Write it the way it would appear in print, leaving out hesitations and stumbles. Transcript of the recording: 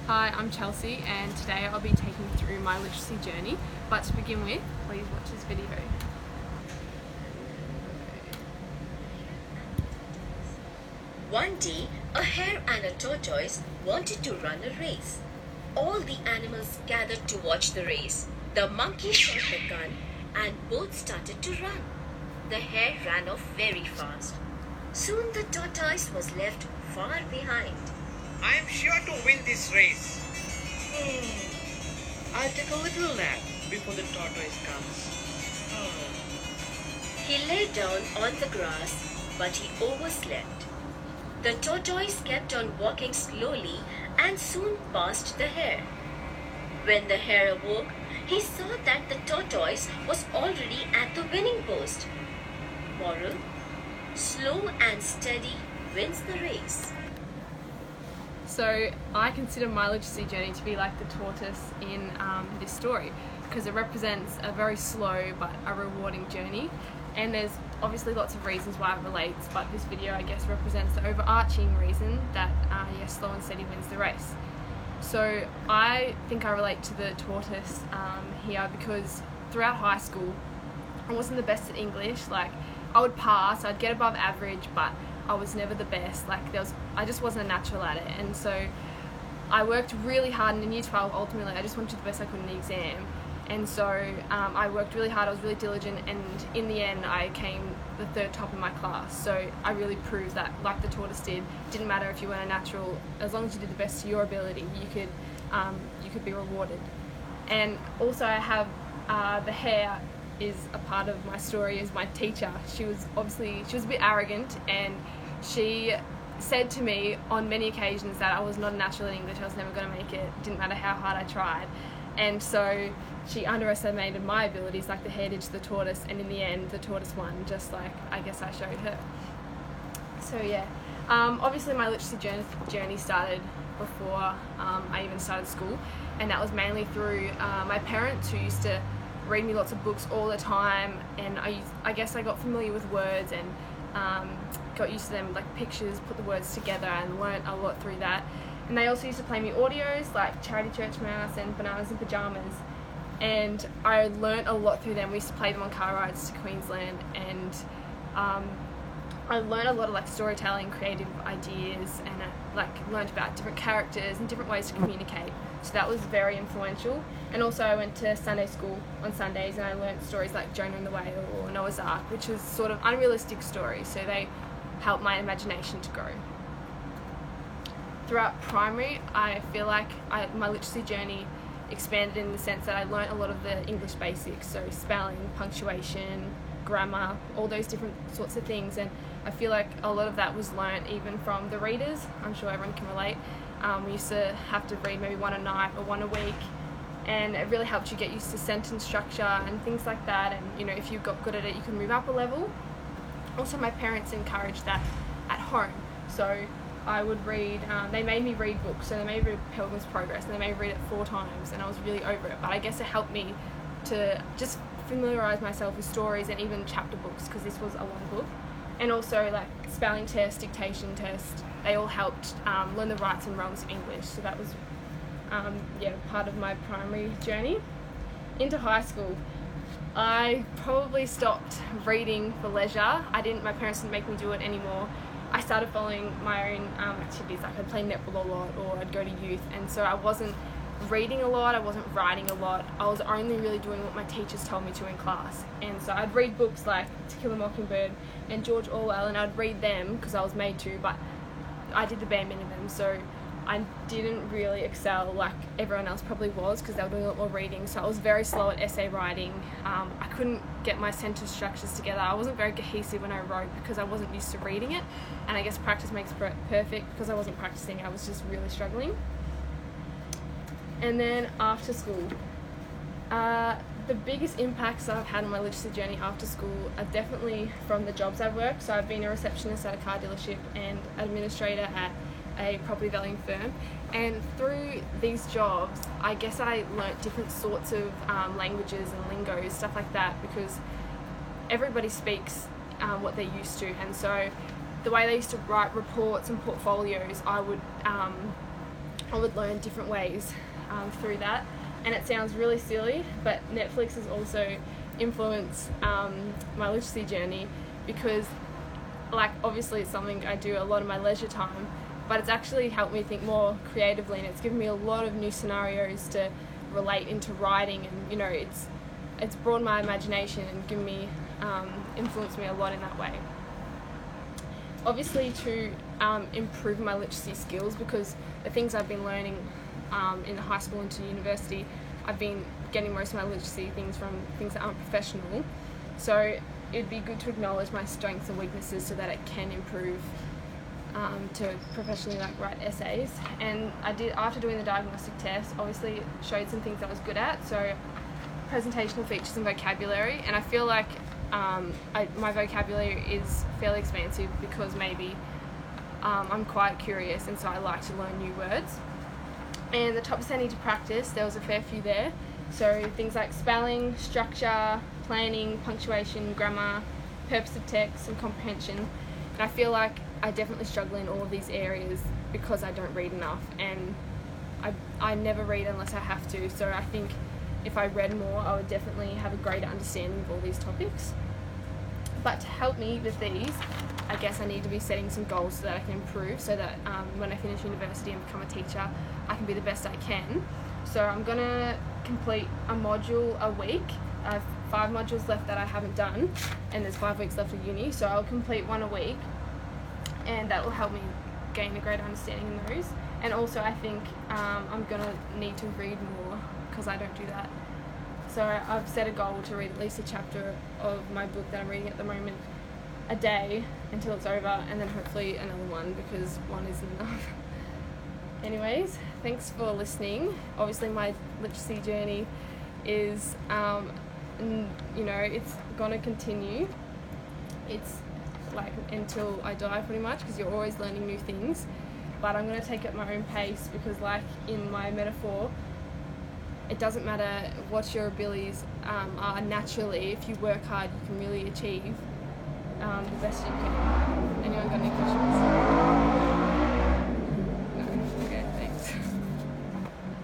Hi, I'm Chelsea and today I'll be taking you through my literacy journey. But to begin with, please watch this video. One day, a hare and a tortoise wanted to run a race. All the animals gathered to watch the race. The monkey shot the gun and both started to run. The hare ran off very fast. Soon the tortoise was left far behind. I am sure to win this race. I'll take a little nap before the tortoise comes. He lay down on the grass, but he overslept. The tortoise kept on walking slowly and soon passed the hare. When the hare awoke, he saw that the tortoise was already at the winning post. Moral: slow and steady wins the race. So I consider my literacy journey to be like the tortoise in this story, because it represents a very slow but a rewarding journey, and there's obviously lots of reasons why it relates, but this video I guess represents the overarching reason that slow and steady wins the race. So I think I relate to the tortoise here because throughout high school I wasn't the best at English. Like, I would pass, I'd get above average, but I was never the best. I just wasn't a natural at it, and so I worked really hard. And in year 12, ultimately, I just wanted to do the best I could in the exam, and so I worked really hard. I was really diligent, and in the end, I came the third top in my class. So I really proved that, like the tortoise did, it didn't matter if you weren't a natural. As long as you did the best to your ability, you could be rewarded. And also, I have the hare is a part of my story as my teacher. She was a bit arrogant, and she said to me on many occasions that I was not a natural in English. I was never going to make it. Didn't matter how hard I tried. And so she underestimated my abilities, like the hare did to the tortoise, and in the end the tortoise won, just like I guess I showed her. So yeah, obviously my literacy journey started before I even started school, and that was mainly through my parents, who used to read me lots of books all the time, and I guess I got familiar with words and got used to them, like pictures, put the words together, and learnt a lot through that. And they also used to play me audios like Charity Church Mouse and Bananas in Pyjamas, and I learnt a lot through them. We used to play them on car rides to Queensland, and I learned a lot of storytelling, creative ideas, and learned about different characters and different ways to communicate. So that was very influential. And also I went to Sunday school on Sundays, and I learnt stories like Jonah and the Whale or Noah's Ark, which was sort of unrealistic stories, so they helped my imagination to grow. Throughout primary, I feel like my literacy journey expanded in the sense that I learnt a lot of the English basics, so spelling, punctuation, grammar, all those different sorts of things, and I feel like a lot of that was learnt even from the readers. I'm sure everyone can relate. We used to have to read maybe one a night or one a week, and it really helped you get used to sentence structure and things like that, and if you got good at it, you could move up a level. Also, my parents encouraged that at home, so I would read, they made me read books, so they made me read Pilgrim's Progress, and they made me read it 4 times, and I was really over it, but I guess it helped me to just familiarise myself with stories and even chapter books, because this was a long book. And also spelling test, dictation test, they all helped learn the rights and wrongs of English, so that was part of my primary journey. Into high school, I probably stopped reading for leisure. My parents didn't make me do it anymore. I started following my own activities, like I'd play netball a lot, or I'd go to youth, and so I wasn't reading a lot, I wasn't writing a lot. I was only really doing what my teachers told me to in class, and so I'd read books like To Kill a Mockingbird and George Orwell, and I'd read them because I was made to, but I did the bare minimum, so I didn't really excel like everyone else probably was, because they were doing a lot more reading. So I was very slow at essay writing. I couldn't get my sentence structures together. I wasn't very cohesive when I wrote because I wasn't used to reading it, and I guess practice makes perfect. Because I wasn't practicing, I was just really struggling. And then after school, the biggest impacts that I've had on my literacy journey after school are definitely from the jobs I've worked. So I've been a receptionist at a car dealership and administrator at a property valuing firm, and through these jobs I guess I learnt different sorts of languages and lingos, stuff like that, because everybody speaks what they're used to, and so the way they used to write reports and portfolios, I would I would learn different ways through that. And it sounds really silly, but Netflix has also influenced my literacy journey, because like obviously it's something I do a lot of my leisure time, but it's actually helped me think more creatively, and it's given me a lot of new scenarios to relate into writing, and you know it's broadened my imagination and given me influenced me a lot in that way. Obviously to improve my literacy skills, because the things I've been learning in high school and to university, I've been getting most of my literacy things from things that aren't professional. So it'd be good to acknowledge my strengths and weaknesses so that it can improve to professionally like write essays. And I did, after doing the diagnostic test, obviously it showed some things I was good at, so presentational features and vocabulary, and I feel like my vocabulary is fairly expansive because maybe I'm quite curious, and so I like to learn new words. And the topics I need to practice, there was a fair few there, so things like spelling, structure, planning, punctuation, grammar, purpose of text and comprehension. And I feel like I definitely struggle in all of these areas because I don't read enough, and I never read unless I have to, so I think if I read more I would definitely have a greater understanding of all these topics. But to help me with these, I guess I need to be setting some goals so that I can improve, so that when I finish university and become a teacher, I can be the best I can. So I'm going to complete a module a week. I have 5 modules left that I haven't done, and there's 5 weeks left of uni, so I'll complete one a week, and that will help me gain a greater understanding in those. And also I think I'm going to need to read more, because I don't do that. So I've set a goal to read at least a chapter of my book that I'm reading at the moment a day until it's over, and then hopefully another one, because one isn't enough. Anyways, thanks for listening. Obviously my literacy journey is, it's going to continue. It's like until I die pretty much, because you're always learning new things. But I'm going to take it at my own pace, because like in my metaphor, it doesn't matter what your abilities are naturally. If you work hard, you can really achieve the best you can. Anyone got any questions?